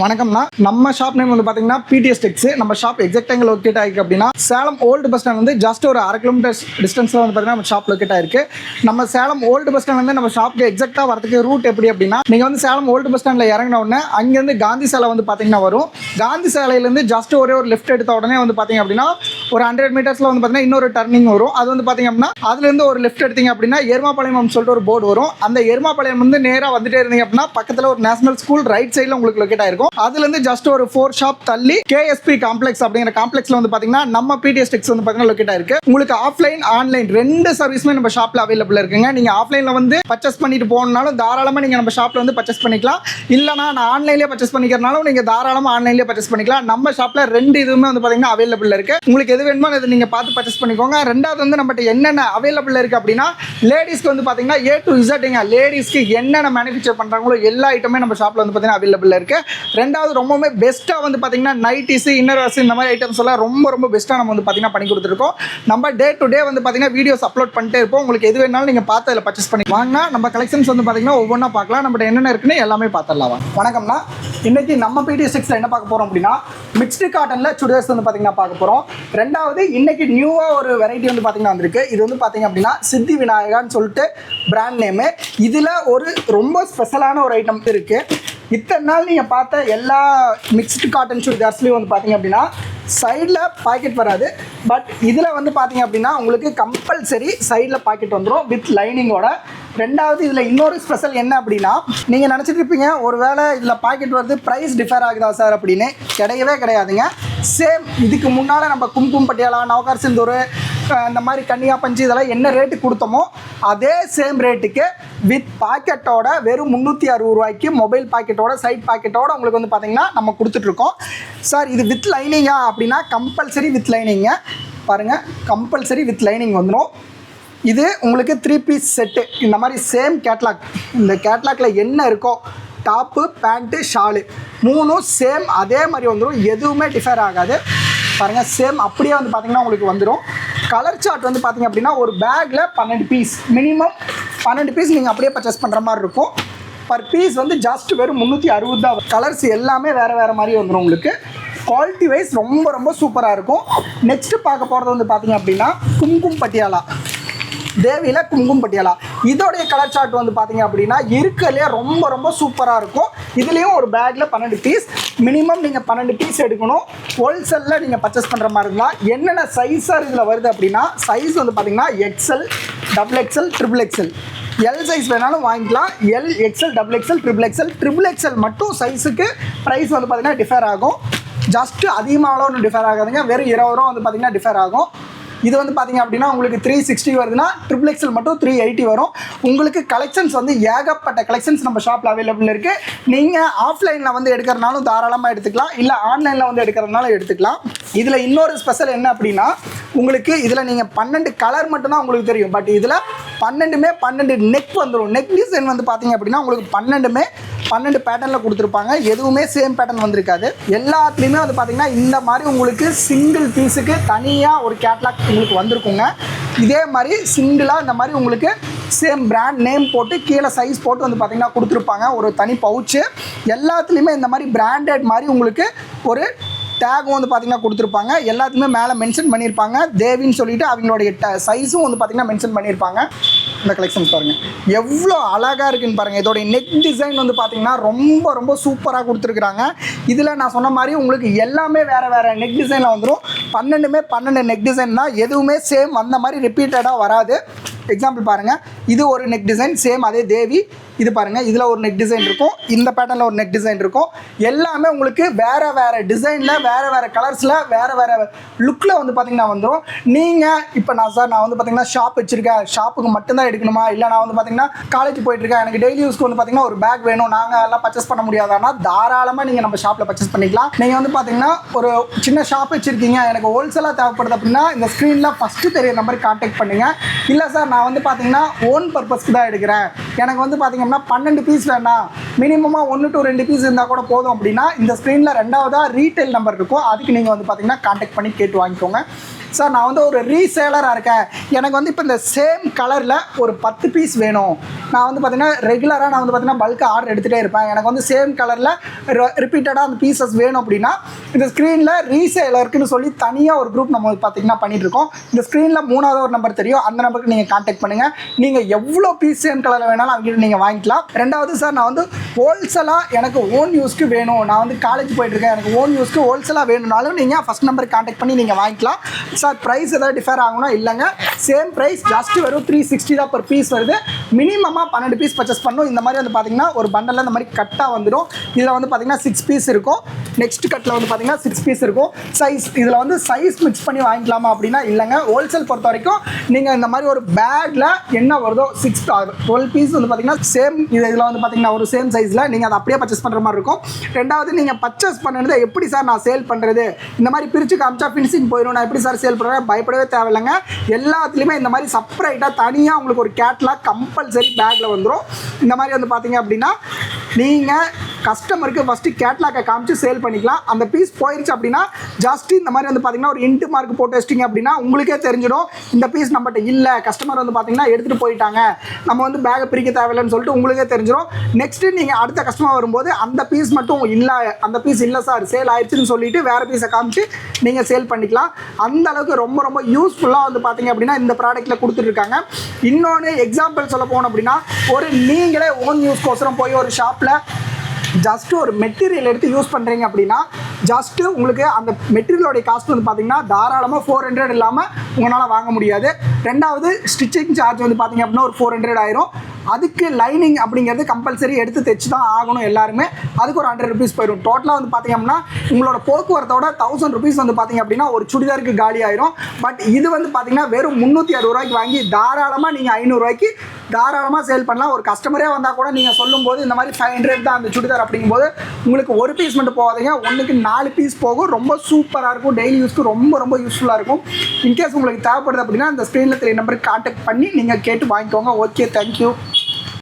வணக்கம்னா நம்ம shop name வந்து பார்த்தீங்கன்னா பிடிஎஸ் டெக்ஸ். நம்ம ஷாப் எக்ஸாக்ட் எங்கே லொக்கேட் ஆயிருக்கு அப்படின்னா சேலம் ஓல்டு பஸ் ஸ்டாண்ட் வந்து ஜஸ்ட் ஒரு 1/2 கிலோமீட்டர் டிஸ்டன்ஸில் வந்து பார்த்தீங்கன்னா நம்ம ஷாப் லொக்கேட் ஆயிருக்கு. நம்ம சேலம் ஓல்டு பஸ் ஸ்டாண்ட் வந்து நம்ம ஷாப்புக்கு எக்ஸாக்டாக வரதுக்கு ரூட் எப்படி அப்படின்னா, நீங்கள் வந்து சேலம் ஓல்டு பஸ் ஸ்டாண்டில் இறங்கின உடனே அங்கேருந்து காந்தி சாலை வந்து பார்த்தீங்கன்னா வரும். காந்தி சாலையிலேருந்து ஜஸ்ட் ஒரே ஒரு லெஃப்ட் எடுத்த உடனே வந்து பார்த்தீங்க அப்படின்னா ஒரு 100 மீட்டர்ஸில் வந்து பார்த்தீங்கன்னா இன்னொரு டர்னிங் வரும். அது வந்து பார்த்தீங்க அப்படின்னா அதுலேருந்து ஒரு லெஃப்ட் எடுத்தீங்க அப்படின்னா எருமாபாளையம் சொல்லிட்டு ஒரு போர்டு வரும். அந்த எருமாபாளையம் வந்து நேராக வந்துட்டே இருந்தீங்க அப்படின்னா பக்கத்தில் ஒரு நேஷனல் ஸ்கூல் ரைட் சைடில் உங்களுக்கு லொக்கேட் ஆயிருக்கும். அதுலேருந்து ஜஸ்ட் ஒரு 4 ஷாப் தள்ளி கேஎஸ்பி காம்ப்ளெக்ஸ் அப்படிங்கிற காம்ப்ளெக்ஸ்ல வந்து பாத்தீங்கன்னா நம்ம பிடிஎஸ் டெக்ஸ் வந்து பாத்தீங்கன்னா லொகேட் ஆயிருக்கு. உங்களுக்கு ஆஃப்லைன் ஆன்லைன் ரெண்டு சர்வீஸுமே நம்ம ஷாப்ல அவைலபிள் இருக்குங்க. நீங்க ஆஃப்லைன்ல வந்து பர்ச்சேஸ் பண்ணிட்டு போகணும்னாலும் தாராளமா நீங்க நம்ம ஷாப்ல வந்து பர்ச்சேஸ் பண்ணிக்கலாம். இல்லனா நான் ஆன்லைன்லயே பர்ச்சேஸ் பண்ணிக்கிறனாலும் நீங்க தாராளமா ஆன்லைன்லயே பர்ச்சேஸ் பண்ணிக்கலாம். நம்ம ஷாப்ல ரெண்டு இதுவுமே வந்து பாத்தீங்கன்னா அவைலபிள் இருக்கு. உங்களுக்கு எது வேணுமோ அதை நீங்க பார்த்து பர்ச்சேஸ் பண்ணிக்கோங்க. ரெண்டாவது வந்து நம்மகிட்ட என்னென்ன அவைலபிள் இருக்கு அப்படின்னா, லேடிஸ்க்கு வந்து பாத்தீங்கன்னா A to Z லேடிஸ்க்கு என்னென்ன மேனுஃபேக்சர் பண்றாங்களோ எல்லா ஐட்டமே நம்ம ஷாப்ல வந்து பாத்தீங்கன்னா அவைலபிள் இருக்கு. ரெண்டாவது ரொம்பவே பெஸ்ட்டாக வந்து பார்த்தீங்கன்னா நைட்டிஸ் இன்னர்ஸ் இந்த மாதிரி ஐட்டம்ஸ் எல்லாம் ரொம்ப பெஸ்ட்டாக நம்ம வந்து பார்த்தீங்கன்னா பண்ணி கொடுத்துருக்கோம். நம்ம டே டு டே வந்து பார்த்தீங்கன்னா வீடியோஸ் அப்லோட் பண்ணிட்டே இருப்போம். உங்களுக்கு எது வேணாலும் நீங்கள் பார்த்து அதில் பர்ச்சேஸ் பண்ணி வாங்கினா நம்ம கலெக்ஷன்ஸ் வந்து பார்த்தீங்கன்னா ஒவ்வொன்றா பார்க்கலாம். நம்மகிட்ட என்னென்ன இருக்குன்னு எல்லாமே பார்த்துடலாம். வணக்கம்னா, இன்னைக்கு நம்ம பிடிஎஸ் டெக்ஸ்ல என்ன பார்க்க போகிறோம் அப்படின்னா, மிக்ஸ்டு காட்டனில் சுடிதார்ஸ் வந்து பார்த்தீங்கன்னா பார்க்க போகிறோம். ரெண்டாவது இன்னைக்கு நியூவாக ஒரு வெரைட்டி வந்து பார்த்தீங்கன்னா வந்திருக்கு. இது வந்து பார்த்தீங்க அப்படின்னா சித்தி விநாயகான்னு சொல்லிட்டு பிராண்ட் நேமு. இதில் ஒரு ரொம்ப ஸ்பெஷலான ஒரு ஐட்டம் இருக்குது. இத்தனை நாள் நீங்கள் பார்த்த எல்லா மிக்ஸ்டு காட்டன் சுடிதார்ஸ்லையும் வந்து பார்த்தீங்க அப்படின்னா சைடில் பாக்கெட் வராது. பட் இதில் வந்து பார்த்தீங்க அப்படின்னா உங்களுக்கு கம்பல்சரி சைடில் பாக்கெட் வந்துடும் வித் லைனிங்கோட. ரெண்டாவது இதில் இன்னொரு ஸ்பெஷல் என்ன அப்படின்னா, நீங்கள் நினச்சிட்டு இருப்பீங்க ஒரு வேளை இதில் பாக்கெட் வருது ப்ரைஸ் டிஃபர் ஆகுதா சார் அப்படின்னு. கிடையவே கிடையாதுங்க. சேம் இதுக்கு முன்னால் நம்ம கும்கும் பட்டியாலா, நவகார் சிந்தூர், இந்த மாதிரி கன்னியா பஞ்சு இதெல்லாம் என்ன ரேட்டு கொடுத்தோமோ அதே சேம் ரேட்டுக்கு வித் பாக்கெட்டோட வெறும் 360 ரூபாய்க்கு மொபைல் பாக்கெட்டோட சைட் பாக்கெட்டோட உங்களுக்கு வந்து பார்த்தீங்கன்னா நம்ம கொடுத்துட்ருக்கோம். சார் இது வித் லைனிங்கா அப்படின்னா கம்பல்சரி வித் லைனிங்க. பாருங்கள், கம்பல்சரி வித் லைனிங் வந்துடும். இது உங்களுக்கு 3 பீஸ் செட்டு. இந்த மாதிரி சேம் கேட்லாக், இந்த கேட்லாக்ல என்ன இருக்கோ டாப்பு பேண்ட்டு ஷாலு மூணும் சேம் அதே மாதிரி வந்துடும். எதுவுமே டிஃபர் ஆகாது. பாருங்கள், சேம் அப்படியே வந்து பார்த்திங்கன்னா உங்களுக்கு வந்துடும். கலர் சார்ட் வந்து பார்த்திங்க அப்படின்னா ஒரு பேக்கில் 12 பீஸ், மினிமம் 12 பீஸ் நீங்கள் அப்படியே பர்ச்சேஸ் பண்ணுற மாதிரி இருக்கும். பர் பீஸ் வந்து ஜஸ்ட் வெறும் 360 தான். கலர்ஸ் எல்லாமே வேறு மாதிரி வந்துடும். உங்களுக்கு குவாலிட்டி வைஸ் ரொம்ப சூப்பராக இருக்கும். நெக்ஸ்ட்டு பார்க்க போகிறது வந்து பார்த்திங்க அப்படின்னா கும்கும் பட்டியாலா, தேவியில் கும்கும் பட்டியாலா. இதோடைய கலர் சார்ட் வந்து பார்த்தீங்க அப்படின்னா இருக்கிறதுலே ரொம்ப சூப்பராக இருக்கும். இதுலேயும் ஒரு பேக்கில் 12 பீஸ், மினிமம் நீங்கள் 12 பீஸ் எடுக்கணும். ஹோல்சேலில் நீங்கள் பர்ச்சேஸ் பண்ணுற மாதிரி இருந்தால் என்னென்ன சைஸாக இதில் வருது அப்படின்னா, சைஸ் வந்து பார்த்தீங்கன்னா XL, XXL, XXL. L size வேணாலும் வாங்கிக்கலாம். எல், XL, XXL, XXL மட்டும் சைஸுக்கு ப்ரைஸ் வந்து பார்த்தீங்கன்னா டிஃபர் ஆகும். ஜஸ்ட்டு அதிகமாகலாம் ஒன்றும் டிஃபர் ஆகாதுங்க. வெறும் 20 ரூபா வந்து பார்த்தீங்கன்னா டிஃபர் ஆகும். இது வந்து பார்த்தீங்க அப்படின்னா உங்களுக்கு 360 வருதுன்னா XXL மட்டும் 380 வரும். உங்களுக்கு கலெக்ஷன்ஸ் வந்து ஏகப்பட்ட கலெக்ஷன்ஸ் நம்ம ஷாப்பில் அவைலபிள் இருக்குது. நீங்கள் ஆஃப்லைனில் வந்து எடுக்கிறனாலும் தாராளமாக எடுத்துக்கலாம், இல்லை ஆன்லைனில் வந்து எடுக்கிறதுனாலும் எடுத்துக்கலாம். இதில் இன்னொரு ஸ்பெஷல் என்ன அப்படின்னா, உங்களுக்கு இதில் நீங்கள் 12 கலர் மட்டும்தான் உங்களுக்கு தெரியும். பட் இதில் 12 நெக் வந்துடும். நெக் டிசைன் வந்து பார்த்தீங்க அப்படின்னா உங்களுக்கு 12 பேட்டர்னில் கொடுத்துருப்பாங்க. எதுவுமே சேம் பேட்டர்ன் வந்திருக்காது. எல்லாத்துலேயுமே வந்து பார்த்தீங்கன்னா இந்த மாதிரி உங்களுக்கு சிங்கிள் பீஸுக்கு தனியாக ஒரு கேட்லாக் உங்களுக்கு வந்திருக்குங்க. இதே மாதிரி சிங்கிளாக இந்த மாதிரி உங்களுக்கு சேம் பிராண்ட் நேம் போட்டு கீழே சைஸ் போட்டு வந்து பார்த்தீங்கன்னா கொடுத்துருப்பாங்க. ஒரு தனி பவுச்சு. எல்லாத்துலேயுமே இந்த மாதிரி பிராண்டட் மாதிரி உங்களுக்கு ஒரு டேகும் வந்து பார்த்தீங்கன்னா கொடுத்துருப்பாங்க. எல்லாத்துக்குமே மேலே மென்ஷன் பண்ணியிருப்பாங்க தேவின்னு சொல்லிட்டு. அவங்களுடைய சைஸும் வந்து பார்த்தீங்கன்னா மென்ஷன் பண்ணியிருப்பாங்க. இந்த கலெக்ஷன்ஸ் பாருங்கள் எவ்வளோ அழகாக இருக்குன்னு பாருங்கள். இதோடைய நெக் டிசைன் வந்து பார்த்தீங்கன்னா ரொம்ப சூப்பராக கொடுத்துருக்குறாங்க. இதில் நான் சொன்ன மாதிரி உங்களுக்கு எல்லாமே வேறு நெக் டிசைனில் வந்துடும். 12 நெக் டிசைன் தான். எதுவுமே சேம் அந்த மாதிரி ரிப்பீட்டடாக வராது. எக்ஸாம்பிள் பாருங்கள், இது ஒரு நெக் டிசைன் சேம் அதே தேவி. இது பாருங்கள், இதில் ஒரு நெக் டிசைன் இருக்கும், இந்த பேட்டர்னில் ஒரு நெக் டிசைன் இருக்கும். எல்லாமே உங்களுக்கு வேறு டிசைனில் வேறு கலர்ஸில் வேறு லுக்கில் வந்து பார்த்திங்கன்னா வந்துடும். நீங்கள் இப்போ நான் வந்து பார்த்திங்கன்னா ஷாப் வச்சுருக்கேன், ஷாப்புக்கு மட்டும்தான் எடுக்கணுமா, இல்லை நான் வந்து பார்த்திங்கன்னா காலேஜ் போயிட்டுருக்கேன், எனக்கு டெய்லி யூஸ்க்கு வந்து பார்த்திங்கன்னா ஒரு பேக் வேணும், நாங்கள் எல்லாம் பர்ச்சேஸ் பண்ண முடியாதானா தாராளமாக நீங்கள் நம்ம ஷாப்பில் பர்ச்சேஸ் பண்ணிக்கலாம். நீங்கள் வந்து பார்த்திங்கன்னா ஒரு சின்ன ஷாப் வச்சுருக்கீங்க, எனக்கு ஹோல்சேலாக தேவைப்படுது அப்படின்னா இந்த ஸ்க்ரீனில் ஃபஸ்ட்டு தெரிய நம்பருக்கு கான்டாக்ட் பண்ணுங்கள். இல்லை சார் நான் வந்து பார்த்திங்கன்னா ஓன் பர்பஸ்க்கு தான் எடுக்கிறேன், எனக்கு வந்து பார்த்திங்கன்னா 12 பீஸ் வேணாம், மினிமமாக 1 to 2 பீஸ் இருந்தால் கூட போதும் அப்படின்னா இந்த ஸ்க்ரீனில் 2வது ரீட்டைல் நம்பர் இருக்கும். அதுக்கு நீங்கள் வந்து பார்த்திங்கன்னா கான்டாக்ட் பண்ணி கேட்டு வாங்கிக்கோங்க. சார் நான் வந்து ஒரு ரீசேலராக இருக்கேன், எனக்கு வந்து இப்போ இந்த சேம் கலரில் ஒரு 10 பீஸ் வேணும், நான் வந்து பார்த்தீங்கன்னா ரெகுலராக நான் வந்து பார்த்தீங்கன்னா பல்காக ஆர்டர் எடுத்துகிட்டே இருப்பேன், எனக்கு வந்து சேம் கலரில் ரிப்பீட்டடாக அந்த பீசஸ் வேணும் அப்படின்னா இந்த ஸ்க்ரீனில் ரீசேலருக்குன்னு சொல்லி தனியாக ஒரு குரூப் நம்ம பார்த்தீங்கன்னா பண்ணிகிட்ருக்கோம். இந்த ஸ்க்ரீனில் 3வது ஒரு நம்பர் தெரியும், அந்த நம்பருக்கு நீங்கள் கான்டாக்ட் பண்ணுங்கள். நீங்கள் எவ்வளோ பீஸ் சேம் கலரில் வேணாலும் அவங்ககிட்ட நீங்கள் வாங்கிக்கலாம். 2வது சார் நான் வந்து ஹோல்சேலாக எனக்கு ஓன் யூஸ்க்கு வேணும், நான் வந்து காலேஜ் போயிட்டுருக்கேன், எனக்கு ஓன் யூஸ்க்கு ஹோல்சேலாக வேணும்னாலும் நீங்கள் ஃபஸ்ட் நம்பருக்கு கான்டாக்ட் பண்ணி நீங்கள் வாங்கிக்கலாம். சார் ப்ரைஸ் ஏதாவது டிஃபர் ஆகணும் இல்லைங்க, சேம் ப்ரைஸ் ஜஸ்ட் வெறும் 360 தான் பர் பீஸ் வருது. மினிமமாக 12 பீஸ் பர்ச்சேஸ் பண்ணணும். இந்த மாதிரி வந்து பார்த்தீங்கன்னா ஒரு பண்டலில் இந்த மாதிரி கட்டாக வந்துடும். இதில் வந்து பார்த்தீங்கன்னா 6 பீஸ் இருக்கும், நெக்ஸ்ட் கட்டில் வந்து பார்த்தீங்கன்னா 6 பீஸ் இருக்கும். சைஸ் இதில் வந்து சைஸ் மிக்ஸ் பண்ணி வாங்கிக்கலாமா அப்படின்னா இல்லைங்க, ஹோல்சேல் பொறுத்த வரைக்கும் நீங்கள் இந்த மாதிரி ஒரு பேக்கில் என்ன வருதோ 12 பீஸ் வந்து பார்த்தீங்கன்னா சேம் இதில் வந்து பார்த்தீங்கன்னா ஒரு சேம் சைஸில் நீங்கள் அதை அப்படியே பர்ச்சேஸ் பண்ணுற மாதிரி இருக்கும். 2வது நீங்கள் பர்ச்சேஸ் பண்ணுறது எப்படி சார் நான் சேல் பண்ணுறது, இந்த மாதிரி பிரித்து காமிச்சா ஃபினிஷிங் போயிடும், நான் எப்படி சார் சேல் பண்ணுறேன், பயப்படவே தேவையில்லைங்க. எல்லாத்துலேயுமே இந்த மாதிரி செப்பரேட்டாக தனியாக உங்களுக்கு ஒரு கேட்லாக் கம்பல்சரி பேக்கில் வந்துடும். இந்த மாதிரி வந்து பார்த்தீங்க அப்படின்னா நீங்கள் கஸ்டமருக்கு ஃபஸ்ட்டு கேட்லாக்கை காமிச்சு சேல் பண்ணிக்கலாம். அந்த பீஸ் போயிடுச்சு அப்படின்னா ஜஸ்ட் இந்த மாதிரி வந்து பார்த்தீங்கன்னா ஒரு இன்ட்டு மார்க் போட்டு வச்சிட்டிங்க அப்படின்னா உங்களுக்கே தெரிஞ்சிடும் இந்த பீஸ் நம்மகிட்ட இல்லை, கஸ்டமர் வந்து பார்த்தீங்கன்னா எடுத்துகிட்டு போயிட்டாங்க, நம்ம வந்து பேக்கை பிரிக்க தேவையில்லைன்னு சொல்லிட்டு உங்களுக்கே தெரிஞ்சிடும். நெக்ஸ்ட்டு நீங்கள் அடுத்த கஸ்டமர் வரும்போது அந்த பீஸ் மட்டும் இல்லை, அந்த பீஸ் இல்லை சார் சேல் ஆயிடுச்சுன்னு சொல்லிட்டு வேறு பீஸை காமிச்சு நீங்கள் சேல் பண்ணிக்கலாம். அந்த அளவுக்கு ரொம்ப ரொம்ப யூஸ்ஃபுல்லாக வந்து பார்த்தீங்க அப்படின்னா இந்த ப்ராடக்ட்டில் கொடுத்துட்ருக்காங்க. இன்னொன்று எக்ஸாம்பிள் சொல்ல போகணும் அப்படின்னா ஒரு நீங்களே ஓன் யூஸ்க்கோசரம் போய் ஒரு ஷாப்பில் ஜஸ்ட்டு ஒரு மெட்டீரியல் எடுத்து யூஸ் பண்ணுறீங்க அப்படின்னா ஜஸ்ட்டு உங்களுக்கு அந்த மெட்டீரியலோடைய காஸ்ட் வந்து பார்த்தீங்கன்னா தாராளமாக 400 இல்லாமல் உங்களால் வாங்க முடியாது. 2வது ஸ்டிச்சிங் சார்ஜ் வந்து பார்த்தீங்க அப்படின்னா ஒரு 400 ஆயிரும். அதுக்கு லைனிங் அப்படிங்கிறது கம்பல்சரி எடுத்து தைச்சு தான் ஆகணும் எல்லாருமே, அதுக்கு ஒரு 100 ருபீஸ் போயிடும். டோட்டலாக வந்து பார்த்தீங்க அப்படின்னா உங்களோட போக்குவரத்தோட 1000 ருபீஸ் வந்து பார்த்தீங்க அப்படின்னா ஒரு சுடிதாருக்கு காலி ஆயிரும். பட் இது வந்து பார்த்தீங்கன்னா வெறும் 360 ரூபாய்க்கு வாங்கி தாராளமாக நீங்கள் 500 ரூபாய்க்கு தாராளமாக சேல் பண்ணலாம். ஒரு கஸ்டமரே வந்தால் கூட நீங்கள் சொல்லும்போது இந்த மாதிரி 500 தான் அந்த சுடிதார் அப்படிங்கும்போது உங்களுக்கு ஒரு பீஸ் மட்டும் போகாதீங்க, ஒன்றுக்கு 4 பீஸ் போகும். ரொம்ப சூப்பராக இருக்கும், டெய்லி யூஸ்க்கு ரொம்ப ரொம்ப யூஸ்ஃபுல்லாக இருக்கும். இன்கேஸ் உங்களுக்கு தேவைப்படுது அப்படின்னா இந்த ஸ்க்ரீனில் 3 நம்பருக்கு கான்டாக்ட் பண்ணி நீங்கள் கேட்டு வாங்கிக்கோங்க. Okay, thank you.